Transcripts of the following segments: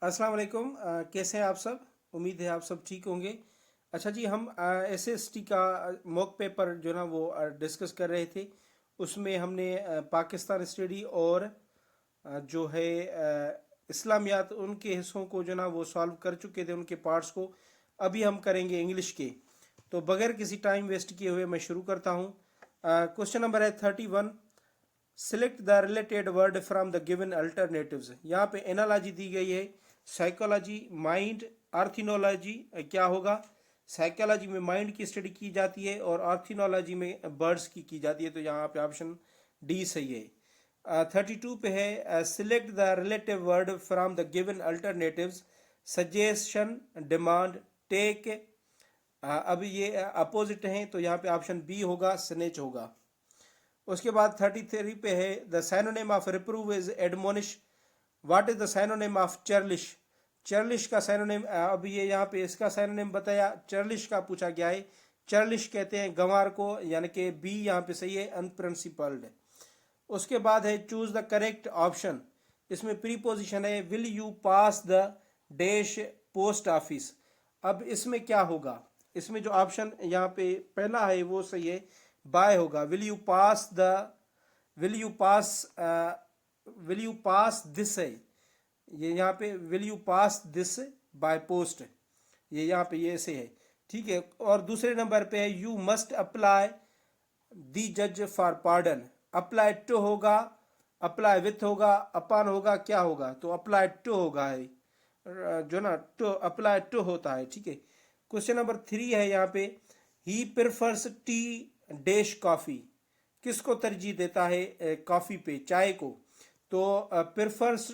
अस्सलाम वालेकुम। कैसे हैं आप सब? उम्मीद है आप सब ठीक होंगे। अच्छा जी, हम एसएसटी का मॉक पेपर जो ना वो डिस्कस कर रहे थे। उसमें हमने पाकिस्तान स्टडी और जो है इस्लामियात, उनके हिस्सों को जो ना वो सॉल्व कर चुके थे, उनके पार्ट्स को। अभी हम करेंगे इंग्लिश के। तो बगैर किसी टाइम वेस्ट किए हुए मैं शुरू करता हूँ। क्वेश्चन नंबर है 31। Select the related word from the given alternatives. यहाँ पे एनालॉजी दी गई है। Psychology, mind, ornithology. क्या होगा? साइकोलॉजी में माइंड की स्टडी की जाती है और आर्थिनोलॉजी में बर्ड्स की जाती है। तो यहाँ पे ऑप्शन डी सही है। 32 पे है, select the relative word from the given alternatives. Suggestion, demand, take. अब ये अपोजिट हैं, तो यहाँ पे ऑप्शन बी होगा, स्नेच होगा। उसके बाद 33 पे है, the synonym of reprove is admonish. What is the synonym of churlish? Churlish का साइनोनिम, अब ये यहाँ पे इसका साइनोनिम बताया, चर्लिश का पूछा गया है। चर्लिश कहते हैं गंवार को, यानी कि बी यहाँ पे सही है, अनप्रिंसिपल्ड। उसके बाद है चूज द करेक्ट ऑप्शन। इसमें प्रीपोजिशन है, will you pass the dash post office. अब इसमें क्या होगा? इसमें जो ऑप्शन यहाँ पे पहला है वो सही है, बाय होगा। विल यू पास दिस है, ये यहाँ पे will you pass this by post, ये यहाँ पे ये ऐसे है, ठीक है। और दूसरे नंबर पे है, यू मस्ट अप्लाई दी जज फॉर पार्डन। अप्लाई टू होगा, अप्लाई विथ होगा, अपॉन होगा, क्या होगा? तो अप्लाई टू होगा है, जो ना टू अप्लाई टू होता है, ठीक है। क्वेश्चन नंबर 3 है यहाँ पे, ही प्रेफर्स टी डैश कॉफी। किसको तरजीह देता है कॉफी पे, चाय को? तो प्रेफर्स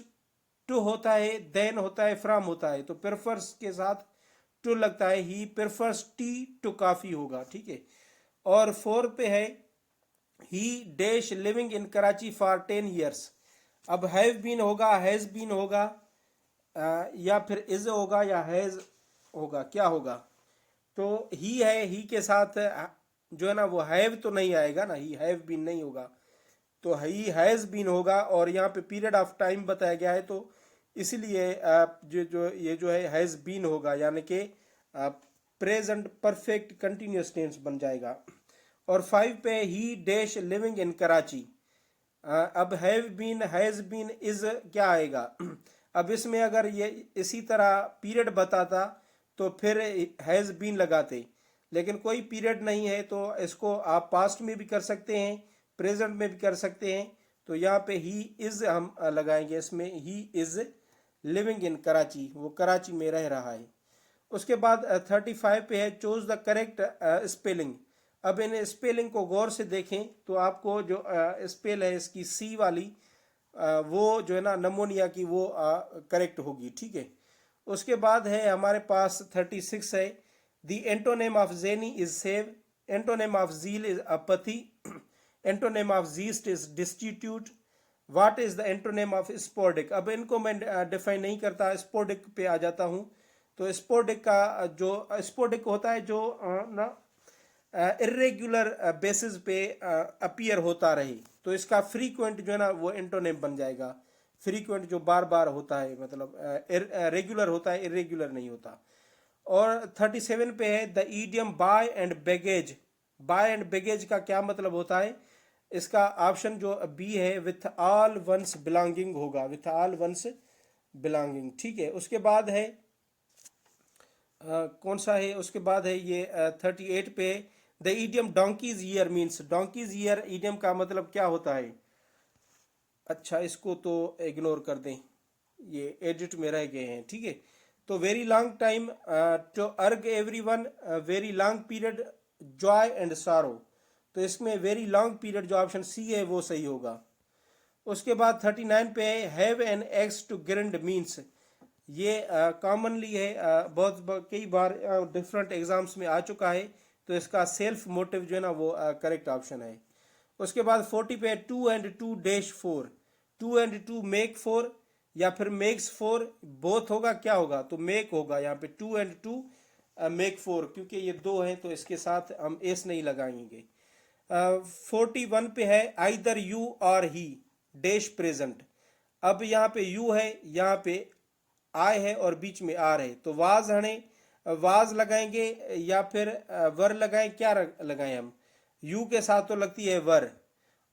टू होता है, देन होता है, फ्रॉम होता है, तो प्रेफर्स के साथ टू लगता है, he prefers tea to coffee होगा, ठीक है। और 4 पे है, he dash living in Karachi for 10 years। अब हैव बीन होगा, हैज बीन होगा, या फिर इज होगा, या हैज होगा, क्या होगा? तो ही है, ही के साथ जो है ना वो हैव तो नहीं आएगा ना, ही हैव बीन नहीं होगा, तो ही हैज़ बीन होगा। और यहाँ पे पीरियड ऑफ टाइम बताया गया है, तो इसलिए जो जो ये जो है हैज़ बीन होगा, यानी कि प्रेजेंट परफेक्ट कंटिन्यूस टेंस बन जाएगा। और 5 पे ही डैश लिविंग इन कराची। अब have been, has been, is क्या आएगा? अब इसमें अगर ये इसी तरह पीरियड बताता तो फिर हैज़ बीन लगाते, लेकिन कोई पीरियड नहीं है, तो इसको आप पास्ट में भी कर सकते हैं, प्रेजेंट में भी कर सकते हैं। तो यहाँ पे ही इज हम लगाएंगे, इसमें he is living in Karachi, वो कराची में रह रहा है। उसके बाद 35 पे है, चूज द करेक्ट स्पेलिंग। अब इन स्पेलिंग को गौर से देखें तो आपको जो स्पेल है इसकी सी वाली, वो जो है ना नमोनिया की, वो करेक्ट होगी, ठीक है। उसके बाद है हमारे पास 36 है, the antonym of zany is save, antonym of zeal is apathy, antonym of zest is destitute, what is the antonym of sporadic. अब इनको मैं डिफाइन नहीं करता, स्पोर्डिक पे आ जाता हूँ। तो स्पोर्डिक का जो स्पोर्डिक होता है, जो ना इरेग्युलर बेसिस पे अपीयर होता रहे, तो इसका फ्रीक्वेंट जो है ना वो एंटोनेम बन जाएगा। फ्रीक्वेंट जो बार बार होता है, मतलब रेगुलर होता है, इरेग्युलर नहीं होता। और 37 पे है, the idiom bag and baggage. Bag and baggage का क्या मतलब होता है? इसका ऑप्शन जो बी है, विथ ऑल वंस बिलोंगिंग होगा, विथ ऑल वंस बिलोंगिंग, ठीक है। उसके बाद है कौन सा है? उसके बाद है ये 38 पे, the idiom donkey's year means. Donkey's year idiom का मतलब क्या होता है? अच्छा, इसको तो इग्नोर कर दें, ये एडिट में रह गए हैं, ठीक है। तो very long time to urge every one, very long period, joy and sorrow. तो इसमें वेरी लॉन्ग पीरियड जो ऑप्शन सी है वो सही होगा। उसके बाद 39 पे है, have an axe to grind means. ये कॉमनली है, कई बार डिफरेंट एग्जाम्स में आ चुका है, तो इसका सेल्फ मोटिव जो है ना वो करेक्ट ऑप्शन है। उसके बाद 40 पे, two and two dash four. Two and two make four, या फिर मेक्स फोर, बोथ होगा, क्या होगा? तो मेक होगा यहाँ पे, two and two make four, क्योंकि ये दो हैं तो इसके साथ हम एस नहीं लगाएंगे। 41 पे है, आइदर यू और ही डैश प्रेजेंट। अब यहाँ पे यू है, यहाँ पे आई है और बीच में आर है, तो वाज हने वाज लगाएंगे या फिर वर लगाएं, क्या लगाएं हम? यू के साथ तो लगती है वर,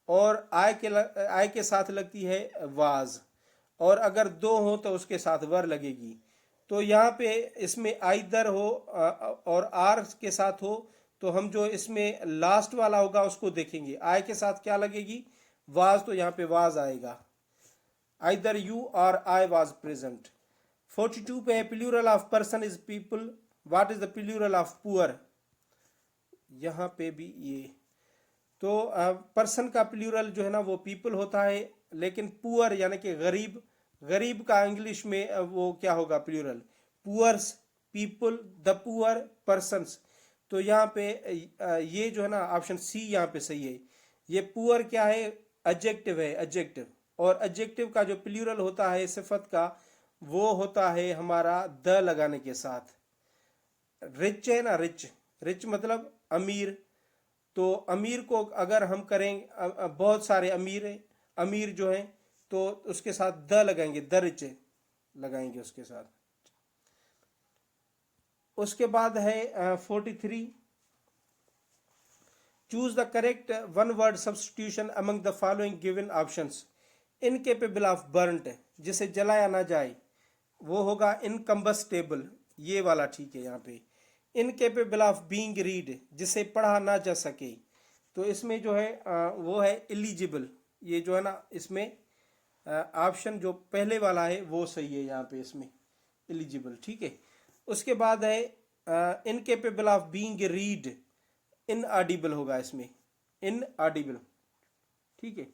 और आई के साथ लगती है वाज, और अगर दो हो तो उसके साथ वर लगेगी। तो यहाँ पे इसमें आइदर हो और आर के साथ हो, तो हम जो इसमें लास्ट वाला होगा उसको देखेंगे। आई के साथ क्या लगेगी? वाज, तो यहाँ पे वाज आएगा। आइदर यू और आई वाज प्रेजेंट। 42 पे plural of person is people. What is the plural of poor? यहाँ पे भी ये तो पर्सन का प्लूरल जो है ना वो पीपल होता है, लेकिन पुअर यानी कि गरीब, गरीब का इंग्लिश में वो क्या होगा plural? Poors, people, the poor, persons. तो यहाँ पे ये जो है ना ऑप्शन सी यहाँ पे सही है। ये पुअर क्या है? एडजेक्टिव है, एडजेक्टिव। और एडजेक्टिव का जो प्लूरल होता है सिफत का, वो होता है हमारा द लगाने के साथ। रिच है ना, रिच, रिच मतलब अमीर। तो अमीर को अगर हम करें, बहुत सारे अमीर है, अमीर जो है, तो उसके साथ द लगाएंगे, द रिच लगाएंगे उसके साथ। उसके बाद है 43, choose the correct one word substitution among the following given options. Incapable of burnt, जिसे जलाया ना जाए, वो होगा इनकम्बस्टेबल, ये वाला ठीक है यहाँ पे। इनकेपेबल ऑफ बीइंग रीड, जिसे पढ़ा ना जा सके, तो इसमें जो है वो है इलिजिबल। ये जो है ना इसमें ऑप्शन जो पहले वाला है वो सही है यहाँ पे, इसमें इलिजिबल, ठीक है। उसके बाद है incapable of being read, inaudible होगा इसमें, इनऑडिबल, ठीक है।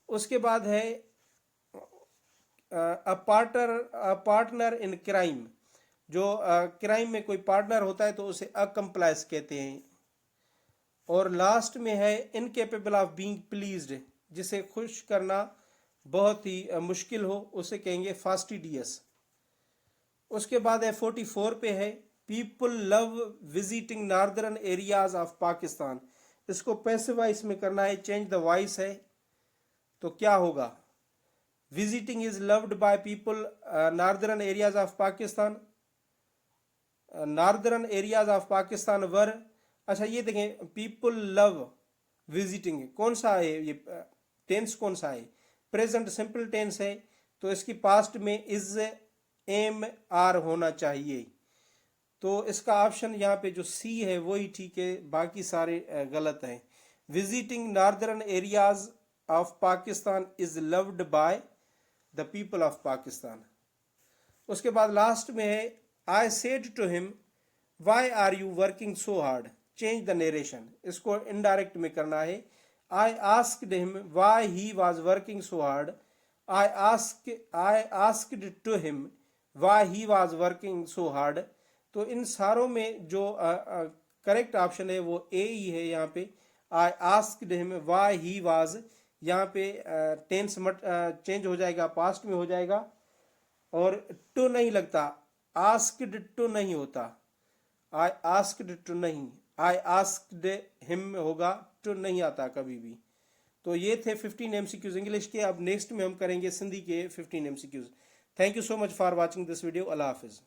उसके बाद है पार्टनर इन क्राइम, जो क्राइम में कोई पार्टनर होता है तो उसे अकम्प्लाइज कहते हैं। और लास्ट में है इनकेपेबल ऑफ बीइंग प्लीज्ड, जिसे खुश करना बहुत ही मुश्किल हो, उसे कहेंगे फास्टिडियस। उसके बाद है 44 पे है people love visiting northern areas of Pakistan. इसको पैसिव वॉइस में करना है, चेंज द वॉइस है, तो क्या होगा? Visiting is loved by people northern areas of Pakistan, northern areas of Pakistan वर। अच्छा ये देखें, पीपल लव विजिटिंग कौन सा है? ये टेंस कौन सा है? प्रेजेंट सिंपल टेंस है, तो इसकी पास्ट में इज, एम, आर होना चाहिए। तो इसका ऑप्शन यहाँ पे जो सी है वही ठीक है, बाकी सारे गलत हैं। Visiting northern areas of Pakistan is loved by the people of Pakistan. उसके बाद लास्ट में है I said to him why are you working so hard, change the narration. इसको इनडायरेक्ट में करना है। I asked him why he was working so hard, I asked to him why he was working so hard. तो इन सारों में जो correct option है वो ए ही है यहाँ पे। आई asked him why he was, यहाँ पे टेंस चेंज हो जाएगा, पास्ट में हो जाएगा, और टू नहीं लगता, आस्क्ड टू नहीं होता, आई आस्क्ड टू नहीं, आई आस्क्ड हिम होगा, टू नहीं आता कभी भी। तो ये थे 15 MCQs इंग्लिश के। अब नेक्स्ट में हम करेंगे सिंधी के 15 MCQs। Thank you so much for watching this video. अल्लाह हाफिज़।